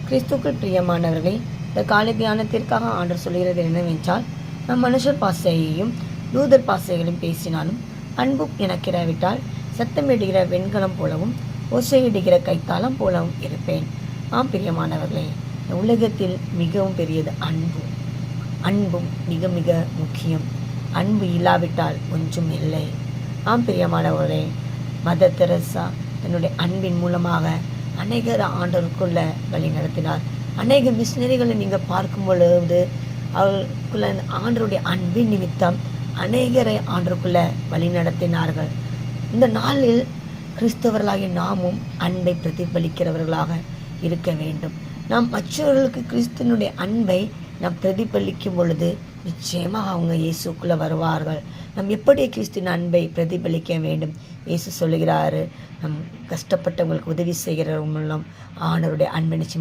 கிறிஸ்துக்குள் பிரியமானவர்களே, இந்த காலை தியானத்திற்காக ஆண்டவர் சொல்கிறது என்னவென்றால், நம் மனுஷர் பாஷையையும் தூதர் பாஷைகளையும் பேசினாலும் அன்பும் எனக்கிராவிட்டால் சத்தமிடுகிற வெண்கலம் போலவும் ஓசையிடுகிற கைத்தாளம் போலவும் இருப்பேன். பிரியமானவர்களே, இந்த உலகத்தில் மிகவும் பெரியது அன்பும் மிக மிக முக்கியம். அன்பு இல்லாவிட்டால் ஒன்றும் இல்லை. பிரியமானவர்களே, மதர் தெரசா தன்னுடைய அன்பின் மூலமாக அநேகர் ஆண்டவருக்குள்ள வழி நடத்தினார். அநேக மிஷினரிகளை நீங்கள் பார்க்கும் பொழுது அவர்களுக்குள்ள ஆண்டவருடைய அன்பின் நிமித்தம் அநேகரை ஆண்டவருக்குள்ள வழி நடத்தினார்கள். இந்த நாளில் கிறிஸ்தவர்களாகிய நாமும் அன்பை பிரதிபலிக்கிறவர்களாக இருக்க வேண்டும். நாம் மற்றவர்களுக்கு கிறிஸ்துவனுடைய அன்பை நாம் பிரதிபலிக்கும் பொழுது நிச்சயமாக அவங்க இயேசுக்குள்ளே வருவார்கள். நாம் எப்படி கிறிஸ்துவின் அன்பை பிரதிபலிக்க வேண்டும்? இயேசு சொல்லுகிறாரு, நம் கஷ்டப்பட்டவங்களுக்கு உதவி செய்கிற மூலம் ஆண்டவருடைய அன்பை நிச்சயம்